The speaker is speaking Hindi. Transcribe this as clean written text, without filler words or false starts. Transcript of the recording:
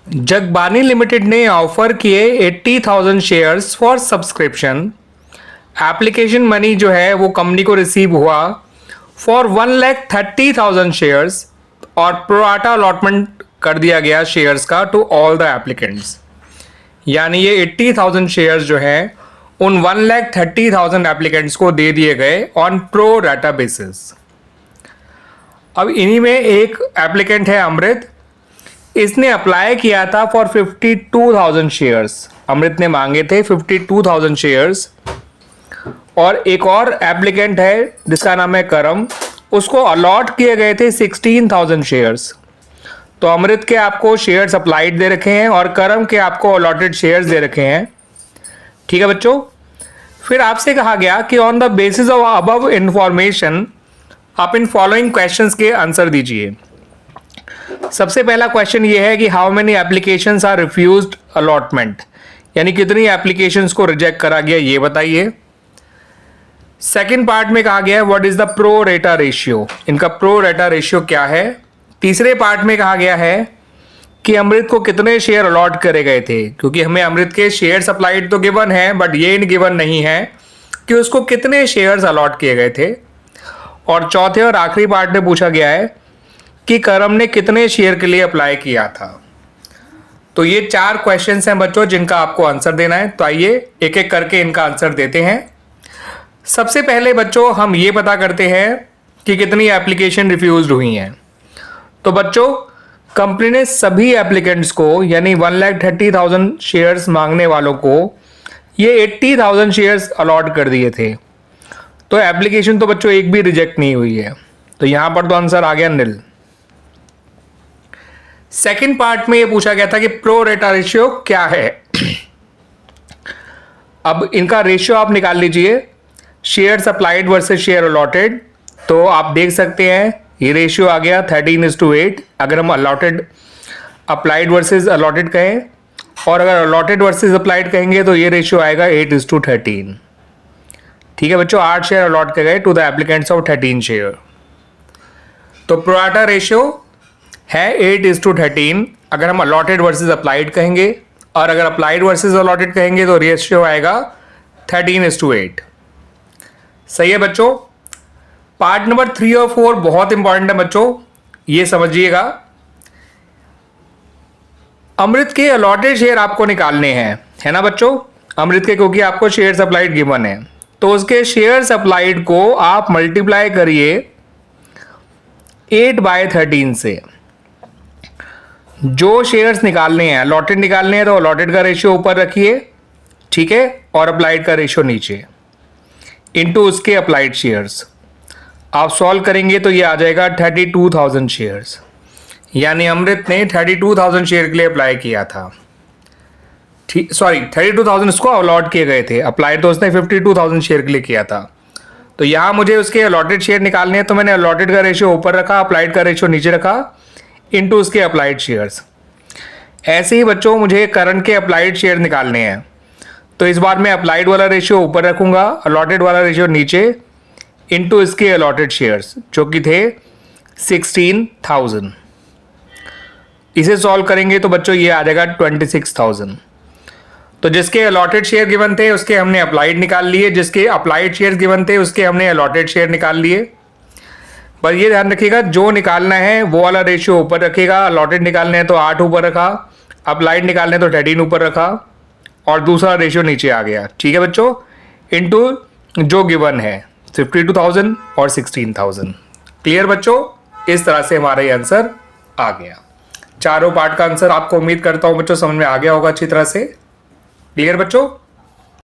जगबानी लिमिटेड ने ऑफर किए 80,000 shares for subscription. Application money जो है वो कंपनी को रिसीव हुआ फॉर 1,30,000 शेयर्स और प्रोराटा अलॉटमेंट कर दिया गया शेयर्स का टू ऑल द एप्लीकेंट्स। यानी ये 80,000 शेयर्स जो हैं उन 1,30,000 एप्लीकेंट्स को दे दिए गए ऑन प्रो राटा बेसिस। अब इन्हीं में एक एप्लीकेंट है अमृत। इसने अप्लाई किया था फॉर 52,000 शेयर्स। अमृत ने मांगे थे 52,000 शेयर्स। और एक और एप्लीकेंट है जिसका नाम है करम, उसको अलॉट किए गए थे 16,000 शेयर्स। तो अमृत के आपको शेयर्स अप्लाइड दे रखे हैं और करम के आपको अलॉटेड शेयर्स दे रखे हैं। ठीक है बच्चों। फिर आपसे कहा गया कि on the basis of above information आप इन फॉलोइंग क्वेश्चंस के आंसर दीजिए। सबसे पहला क्वेश्चन ये है कि how many applications are refused allotment, यानी कितनी एप्लीकेशंस को रिजेक्ट करा गया ये बताइए। सेकंड पार्ट में कहा गया है व्हाट इज द प्रो रेटा रेशियो, इनका प्रो रेटा रेशियो क्या है। तीसरे पार्ट में कहा गया है कि अमृत को कितने शेयर अलॉट करे गए थे, क्योंकि हमें अमृत के शेयर सप्लाइड तो गिवन है बट ये गिवन नहीं है कि उसको कितने शेयर्स अलॉट किए गए थे। और चौथे और आखिरी पार्ट में पूछा गया है कि करम ने कितने शेयर के लिए अप्लाई किया था। तो ये 4 क्वेश्चंस हैं बच्चों जिनका आपको आंसर देना है। तो आइए एक एक करके इनका आंसर देते हैं। सबसे पहले बच्चों हम ये पता करते हैं कि कितनी एप्लीकेशन रिफ्यूज्ड हुई हैं। तो बच्चों कंपनी ने सभी एप्लीकेंट्स को यानी 1,30,000 शेयर्स मांगने वालों को ये 80,000 शेयर्स अलॉट कर दिए थे। तो एप्लीकेशन तो बच्चों एक भी रिजेक्ट नहीं हुई है। तो यहां पर तो आंसर आ गया निल। सेकंड पार्ट में ये पूछा गया था कि प्रो रेटा रेशियो क्या है। अब इनका रेशियो आप निकाल लीजिए, share supplied versus share allotted. तो आप देख सकते हैं ये रेशियो आ गया 13:8। अगर हम अलॉटेड अप्लाइड वर्सेस अलॉटेड कहें और अगर अलॉटेड वर्सेस अप्लाइड कहेंगे तो ये रेशियो आएगा 8:13। ठीक है बच्चों, 8 शेयर अलॉट किए गए to the applicants of 13 share. तो प्रोराटा रेशियो है 8:13 अगर हम अलॉटेड वर्सेस अप्लाइड कहेंगे, और अगर अप्लाइड वर्सेस अलॉटेड कहेंगे तो रेशियो आएगा 13:8। सही है बच्चों। पार्ट नंबर 3 और 4 बहुत इंपॉर्टेंट है बच्चों, ये समझिएगा। अमृत के अलॉटेड शेयर आपको निकालने हैं, है ना बच्चों। अमृत के क्योंकि आपको शेयर सप्लाइड गिवन है, तो उसके शेयर सप्लाइड को आप मल्टीप्लाई करिए 8/13 से। जो शेयर्स निकालने हैं, अलॉटेड निकालने हैं, तो अलॉटेड का रेशियो ऊपर रखिए, ठीक है, और अप्लाइड का रेशियो नीचे, इनटू उसके अप्लाइड शेयर्स। आप सॉल्व करेंगे तो ये आ जाएगा 32,000 शेयर्स। यानी अमृत ने 32,000 शेयर के लिए अप्लाई किया था। ठीक, सॉरी 32,000 इसको अलॉट किए गए थे, अप्लाई तो उसने 52,000 शेयर के लिए किया था। तो यहाँ मुझे उसके अलॉटेड शेयर निकालने हैं, तो मैंने अलॉटेड का रेशियो ऊपर रखा, अप्लाइड का रेशियो नीचे रखा, इनटू उसके अप्लाइड शेयर्स। ऐसे ही बच्चों मुझे करंट के अप्लाइड शेयर निकालने हैं, तो इस बार मैं अप्लाइड वाला रेशियो ऊपर रखूंगा, अलॉटेड वाला रेशियो नीचे, इनटू इसके अलॉटेड शेयर्स जो कि थे 16,000। इसे सॉल्व करेंगे तो बच्चों ये आ जाएगा 26,000। तो जिसके अलॉटेड शेयर गिवन थे उसके हमने अप्लाइड निकाल लिए, जिसके अप्लाइड शेयर गिवन थे उसके हमने अलॉटेड शेयर निकाल लिए। पर ये ध्यान रखिएगा जो निकालना है वो वाला रेशियो ऊपर रखेगा। अलॉटेड निकालने हैं तो 8 ऊपर रखा, अप्लाइड निकालने तो 13 ऊपर रखा, और दूसरा रेशियो नीचे आ गया। ठीक है बच्चों, इनटू जो गिवन है 52,000 और 16,000। क्लियर बच्चों, इस तरह से हमारा ये आंसर आ गया। चारों पार्ट का आंसर आपको उम्मीद करता हूं बच्चों समझ में आ गया होगा अच्छी तरह से। क्लियर बच्चों।